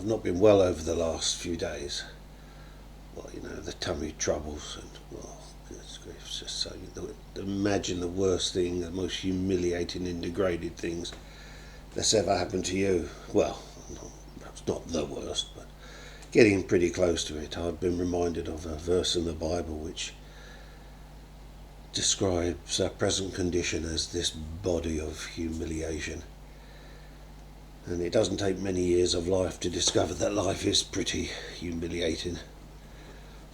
I've not been well over the last few days. Well, the tummy troubles and, well, goodness grief, it's just so, imagine the worst thing, the most humiliating and degraded things that's ever happened to you. Well, perhaps not the worst, but getting pretty close to it. I've been reminded of a verse in the Bible which describes our present condition as this body of humiliation. And it doesn't take many years of life to discover that life is pretty humiliating.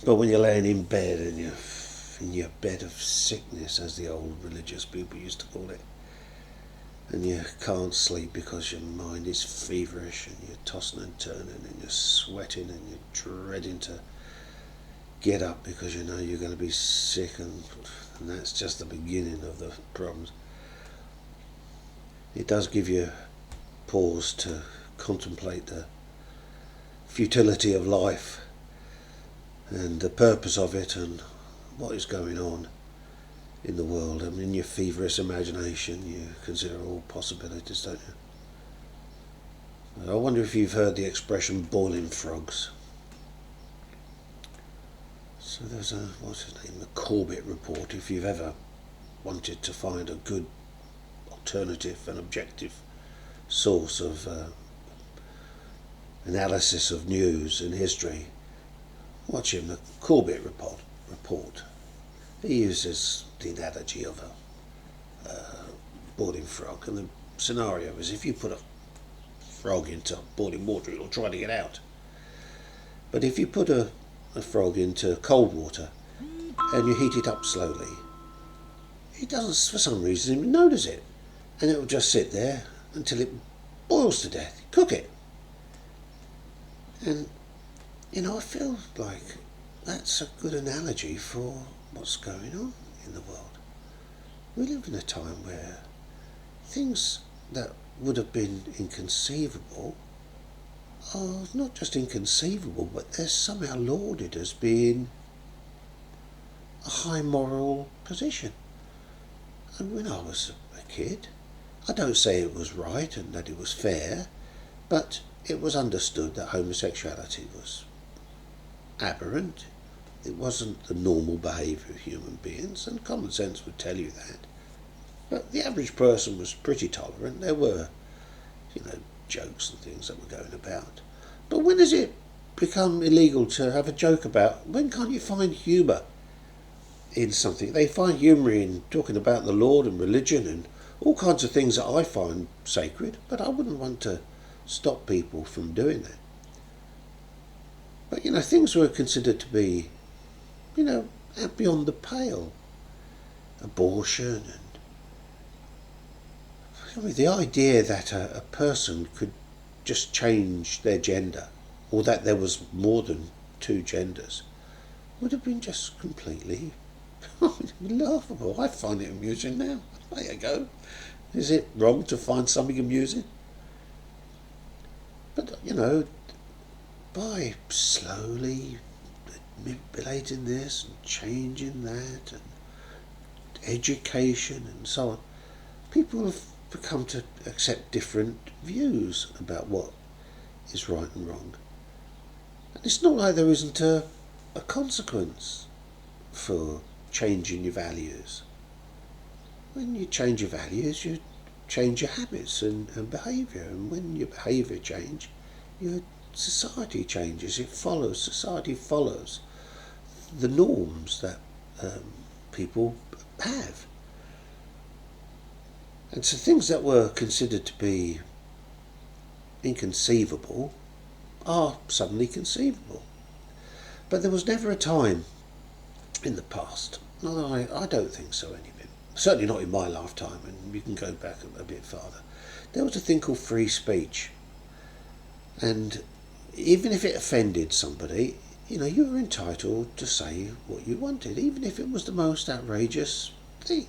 But when you're laying in bed and you're in your bed of sickness, as the old religious people used to call it, and you can't sleep because your mind is feverish and you're tossing and turning and you're sweating and you're dreading to get up because you know you're going to be sick, and that's just the beginning of the problems. It does give you pause to contemplate the futility of life and the purpose of it and what is going on in the world. I mean, in your feverish imagination you consider all possibilities, don't you? I wonder if you've heard the expression boiling frogs. So there's what's his name, the Corbett report. If you've ever wanted to find a good alternative and objective source of analysis of news and history, watch him, the Corbett report. He uses the analogy of a boiling frog, and the scenario is if you put a frog into boiling water, it'll try to get out. But if you put a frog into cold water and you heat it up slowly, it doesn't, for some reason, even notice it, and it will just sit there until it boils to death. Cook it. And I feel like that's a good analogy for what's going on in the world. We live in a time where things that would have been inconceivable are not just inconceivable, but they're somehow lauded as being a high moral position. And when I was a kid, I don't say it was right and that it was fair, but it was understood that homosexuality was aberrant. It wasn't the normal behaviour of human beings, and common sense would tell you that. But the average person was pretty tolerant. There were, jokes and things that were going about. But when does it become illegal to have a joke about? When can't you find humour in something? They find humour in talking about the Lord and religion and all kinds of things that I find sacred, but I wouldn't want to stop people from doing that. But, things were considered to be, beyond the pale. Abortion and the idea that a person could just change their gender, or that there was more than two genders, would have been just completely laughable. I find it amusing now. There you go. Is it wrong to find something amusing? But, by slowly manipulating this and changing that and education and so on, people have become to accept different views about what is right and wrong. And it's not like there isn't a consequence for changing your values. When you change your values, you change your habits and behaviour, and when your behaviour changes, your society changes. Society follows the norms that people have. And so things that were considered to be inconceivable are suddenly conceivable. But there was never a time in the past, I don't think so anyway, certainly not in my lifetime, and you can go back a bit farther, there was a thing called free speech. And even if it offended somebody, you were entitled to say what you wanted, even if it was the most outrageous thing.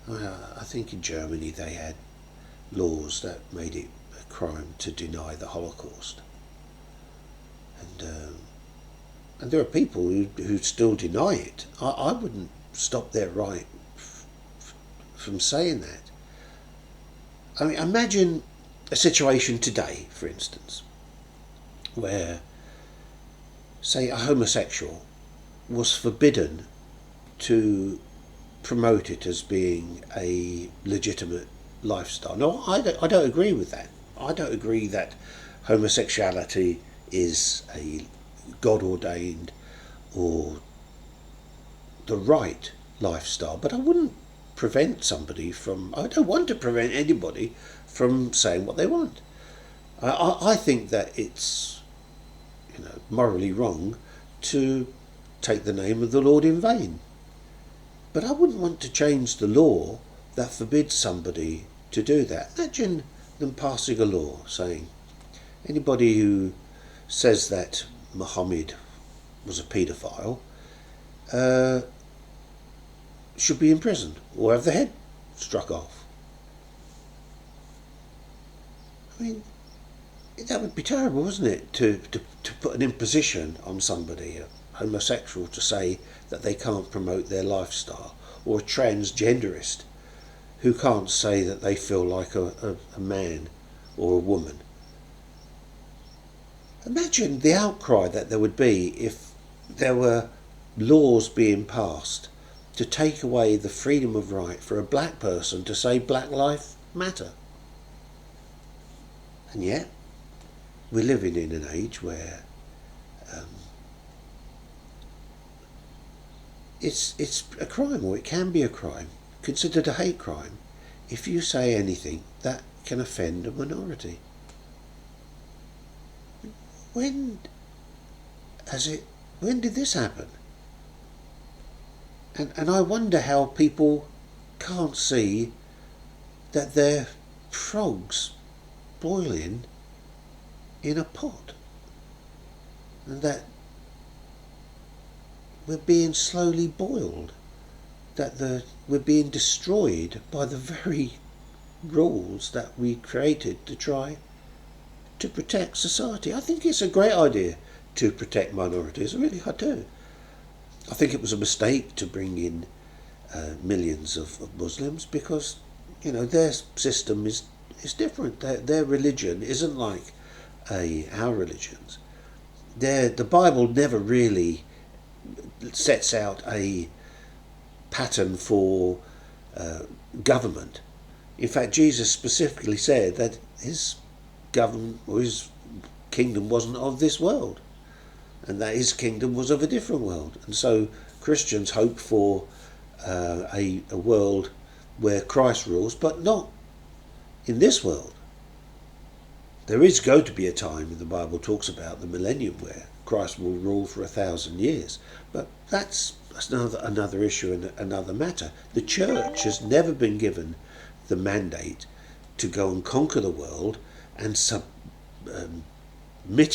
I think in Germany they had laws that made it a crime to deny the Holocaust. And there are people who still deny it. I wouldn't stop their right from saying that. I mean, imagine a situation today, for instance, where, say, a homosexual was forbidden to promote it as being a legitimate lifestyle. No, I don't agree with that. I don't agree that homosexuality is a God ordained or the right lifestyle, but I wouldn't prevent somebody from, I don't want to prevent anybody from saying what they want. I think that it's, morally wrong to take the name of the Lord in vain. But I wouldn't want to change the law that forbids somebody to do that. Imagine them passing a law saying anybody who says that Muhammad was a paedophile should be imprisoned or have their head struck off. I mean, that would be terrible, wouldn't it? To put an imposition on somebody, a homosexual, to say that they can't promote their lifestyle, or a transgenderist who can't say that they feel like a man or a woman. Imagine the outcry that there would be if there were laws being passed to take away the freedom of right for a black person to say Black Lives Matter. And yet, we're living in an age where it's a crime, or it can be a crime, considered a hate crime, if you say anything that can offend a minority. When did this happen? And I wonder how people can't see that they're frogs boiling in a pot, and that we're being slowly boiled, that we're being destroyed by the very rules that we created to try to protect society. I think it's a great idea to protect minorities, really I do. I think it was a mistake to bring in millions of Muslims, because their system is different. Their religion isn't like our religions. The Bible never really sets out a pattern for government. In fact, Jesus specifically said that his government or his kingdom wasn't of this world, and that his kingdom was of a different world. And so Christians hope for a world where Christ rules, but not in this world. There is going to be a time, and the Bible talks about the millennium, where Christ will rule for 1,000 years. But that's another issue and another matter. The church has never been given the mandate to go and conquer the world and submit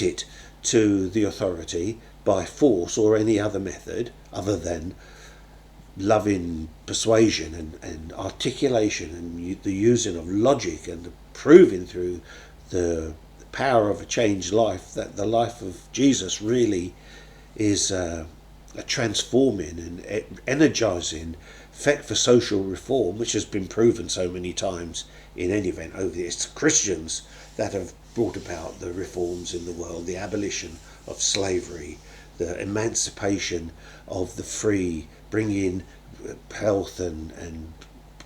it to the authority by force or any other method other than loving persuasion and articulation and the using of logic and the proving through the power of a changed life that the life of Jesus really is a transforming and energizing effect for social reform, which has been proven so many times in any event over the years. It's Christians that have brought about the reforms in the world, the abolition of slavery, the emancipation of the free, bringing health and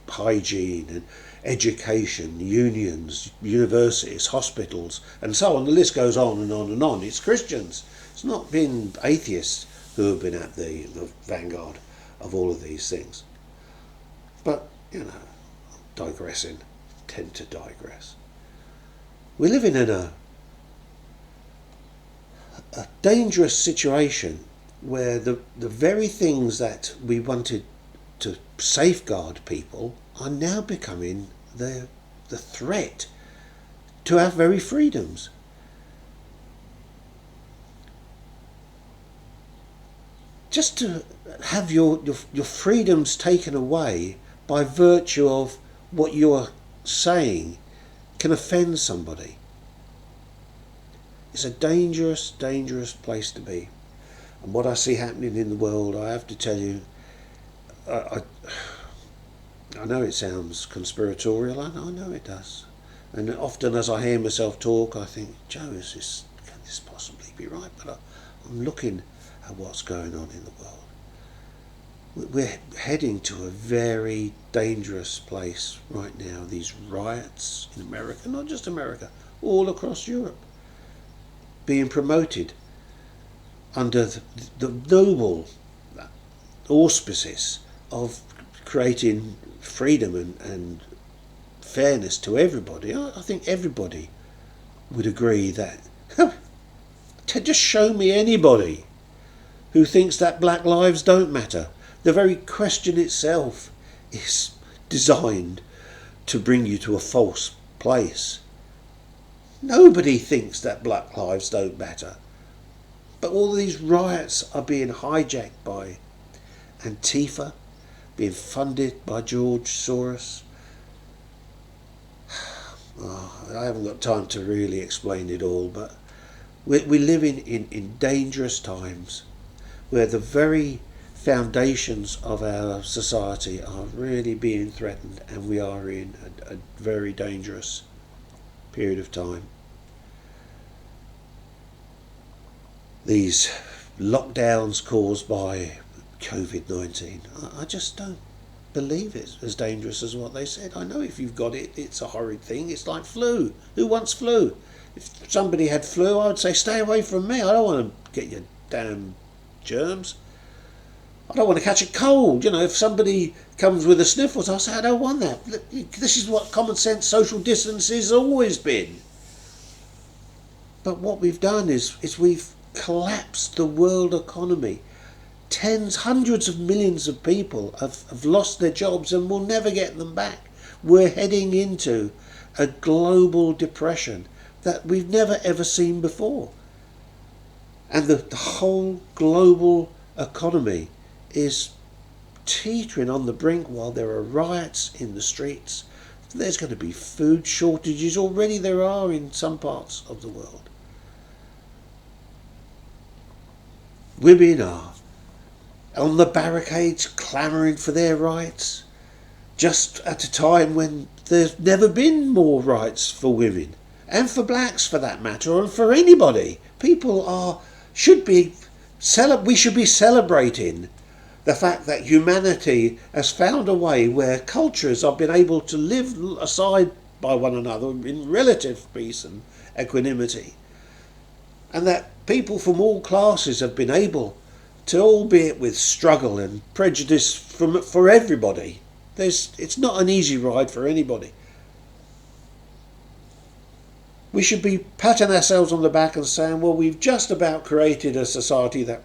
hygiene and education, unions, universities, hospitals, and so on. The list goes on and on and on. It's Christians. It's not been atheists who have been at the vanguard of all of these things. But, digressing, tend to digress. We're living in a dangerous situation where the very things that we wanted to safeguard people are now becoming the threat to our very freedoms. Just to have your freedoms taken away by virtue of what you're saying can offend somebody. It's a dangerous, dangerous place to be. And what I see happening in the world, I have to tell you, I know it sounds conspiratorial, I know it does. And often as I hear myself talk, I think, Joe, this possibly be right? But I'm looking at what's going on in the world. We're heading to a very dangerous place right now. These riots in America, not just America, all across Europe, being promoted under the noble auspices of creating freedom and fairness to everybody. I think everybody would agree that to just show me anybody who thinks that black lives don't matter. The very question itself is designed to bring you to a false place. Nobody thinks that black lives don't matter. But all these riots are being hijacked by Antifa, being funded by George Soros. I haven't got time to really explain it all, but we live in dangerous times where the very foundations of our society are really being threatened, and we are in a very dangerous period of time. These lockdowns caused by COVID-19, I just don't believe it's as dangerous as what they said. I know if you've got it, it's a horrid thing. It's like flu. Who wants flu? If somebody had flu, I would say, stay away from me. I don't want to get your damn germs. I don't want to catch a cold. You know, if somebody comes with the sniffles, I'll say, I don't want that. This is what common sense social distance has always been. But what we've done is we've collapsed the world economy. Hundreds of millions of people have lost their jobs and will never get them back. We're heading into a global depression that we've never ever seen before. And the whole global economy is teetering on the brink while there are riots in the streets. There's going to be food shortages. Already there are in some parts of the world. Women are on the barricades clamouring for their rights, just at a time when there's never been more rights for women, and for blacks for that matter, and for anybody. We should be celebrating the fact that humanity has found a way where cultures have been able to live aside by one another in relative peace and equanimity, and that people from all classes have been able to, albeit with struggle and prejudice for everybody. It's not an easy ride for anybody. We should be patting ourselves on the back and saying, well, we've just about created a society that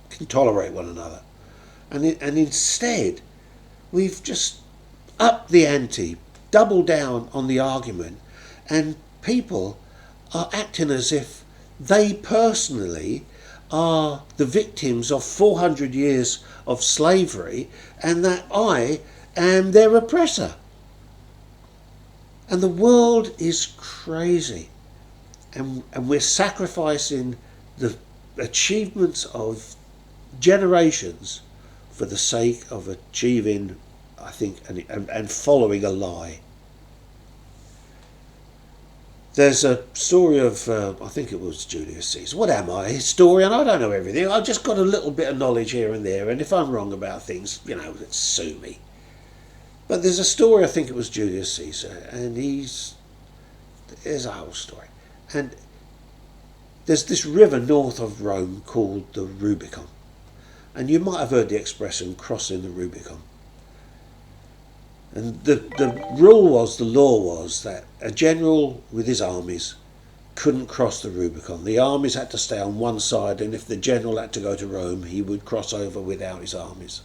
can tolerate one another. And instead, we've just upped the ante, doubled down on the argument, and people are acting as if they personally are the victims of 400 years of slavery and that I am their oppressor. And the world is crazy. And we're sacrificing the achievements of generations for the sake of achieving, I think, and following a lie. There's a story of, I think it was Julius Caesar. What am I, a historian? I don't know everything. I've just got a little bit of knowledge here and there, and if I'm wrong about things, sue me. But there's a story, I think it was Julius Caesar, and there's a whole story. And there's this river north of Rome called the Rubicon. And you might have heard the expression, crossing the Rubicon. And the law was that a general with his armies couldn't cross the Rubicon. The armies had to stay on one side, and if the general had to go to Rome, he would cross over without his armies.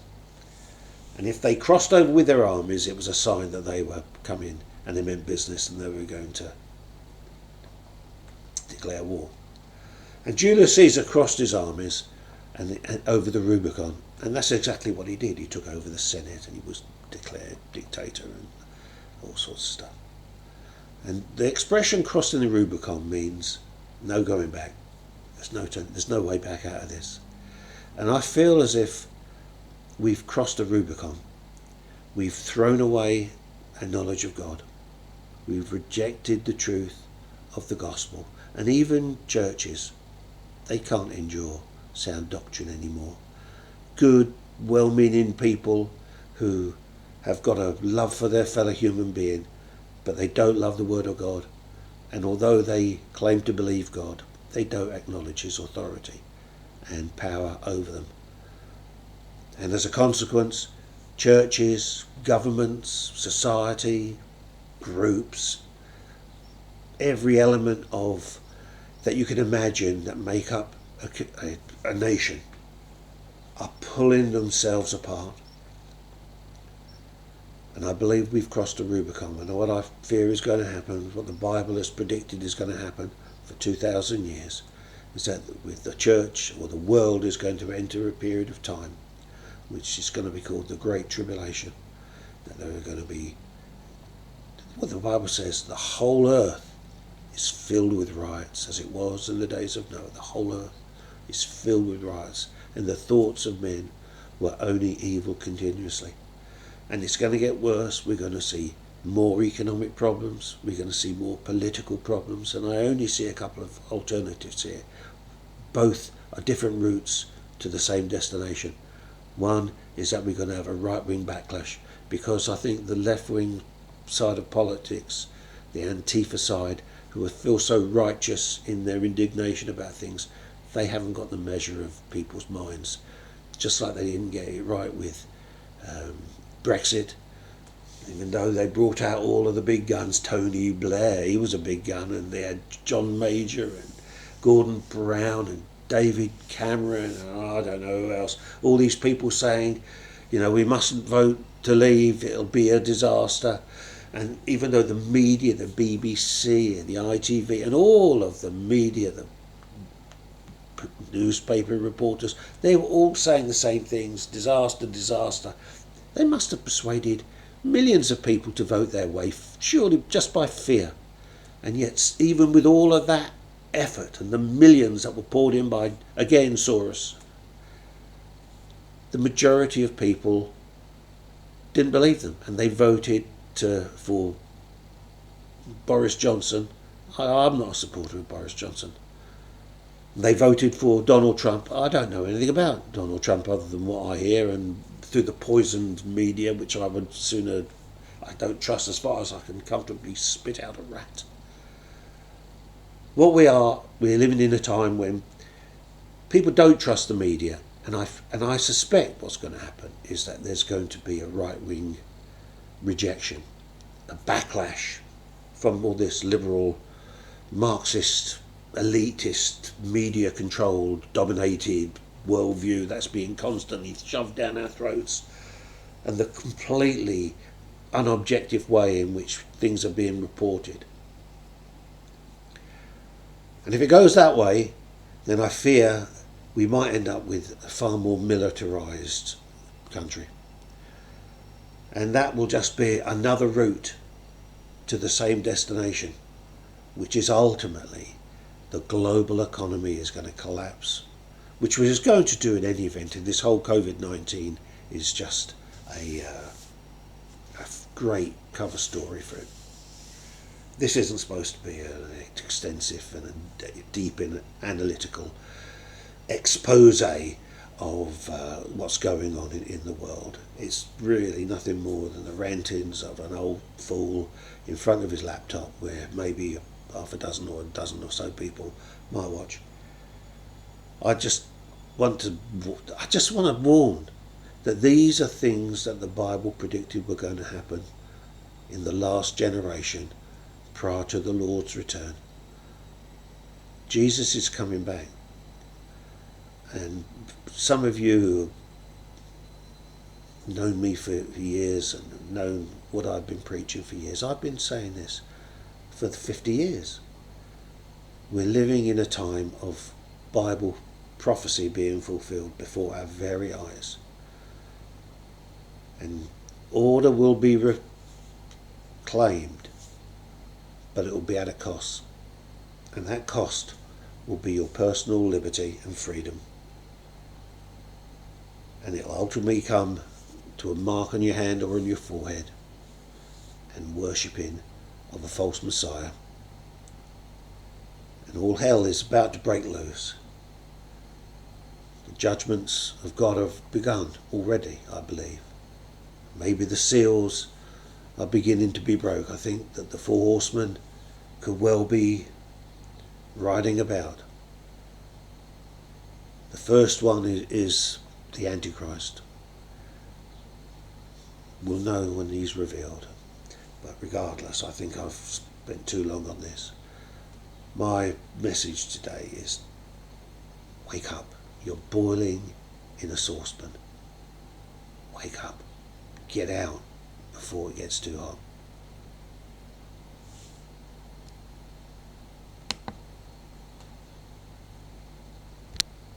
And if they crossed over with their armies, it was a sign that they were coming and they meant business and they were going to declare war. And Julius Caesar crossed his armies and over the Rubicon, and that's exactly what he did. He took over the Senate and he was declared dictator and all sorts of stuff. And the expression crossing the Rubicon means no going back. There's no way back out of this. And I feel as if we've crossed the Rubicon. We've thrown away a knowledge of God. We've rejected the truth of the gospel. And even churches, they can't endure sound doctrine anymore. Good, well-meaning people who have got a love for their fellow human being, but they don't love the Word of God. And although they claim to believe God, they don't acknowledge His authority and power over them. And as a consequence, churches, governments, society, groups, every element of that you can imagine that make up a nation are pulling themselves apart. And I believe we've crossed a Rubicon. And what I fear is going to happen, what the Bible has predicted is going to happen for 2,000 years, is that with the church or the world is going to enter a period of time which is going to be called the Great Tribulation. That there are going to be, what the Bible says, the whole earth is filled with riots, as it was in the days of Noah. The whole earth is filled with riots, and the thoughts of men were only evil continuously. And it's going to get worse. We're going to see more economic problems. We're going to see more political problems. And I only see a couple of alternatives here. Both are different routes to the same destination. One is that we're going to have a right-wing backlash, because I think the left-wing side of politics, the Antifa side, who feel so righteous in their indignation about things, they haven't got the measure of people's minds. Just like they didn't get it right with Brexit, even though they brought out all of the big guns. Tony Blair, he was a big gun, and they had John Major and Gordon Brown and David Cameron and I don't know who else. All these people saying, we mustn't vote to leave, it'll be a disaster. And even though the media, the BBC and the ITV and all of the media, the newspaper reporters, they were all saying the same things: disaster, disaster. They must have persuaded millions of people to vote their way, surely just by fear. And yet, even with all of that effort and the millions that were poured in by, again, Soros, the majority of people didn't believe them, and they voted for Boris Johnson. I'm not a supporter of Boris Johnson. They voted for Donald Trump. I don't know anything about Donald Trump other than what I hear and through the poisoned media, which I would sooner, I don't trust as far as I can comfortably spit out a rat. We're living in a time when people don't trust the media, and I suspect what's going to happen is that there's going to be a right-wing rejection, a backlash from all this liberal, Marxist, elitist, media-controlled, dominated worldview that's being constantly shoved down our throats, and the completely unobjective way in which things are being reported. And if it goes that way, then I fear we might end up with a far more militarised country. And that will just be another route to the same destination, which is ultimately the global economy is going to collapse, which was going to do in any event. And this whole COVID-19 is just a great cover story for it. This isn't supposed to be an extensive and a deep and analytical expose of what's going on in the world. It's really nothing more than the rantings of an old fool in front of his laptop, where maybe half a dozen or a dozen or so people might watch. I just want to warn that these are things that the Bible predicted were going to happen in the last generation prior to the Lord's return. Jesus is coming back. And some of you who have known me for years and known what I've been preaching for years, I've been saying this for 50 years. We're living in a time of Bible prophecy being fulfilled before our very eyes. And order will be reclaimed, but it will be at a cost. And that cost will be your personal liberty and freedom. And it will ultimately come to a mark on your hand or on your forehead and worshipping of a false Messiah. and all hell is about to break loose. The judgments of God have begun already, I believe. Maybe the seals are beginning to be broke. I think that the four horsemen could well be riding about. The first one is the Antichrist. We'll know when he's revealed. But regardless, I think I've spent too long on this. My message today is wake up. You're boiling in a saucepan. Wake up. Get out before it gets too hot.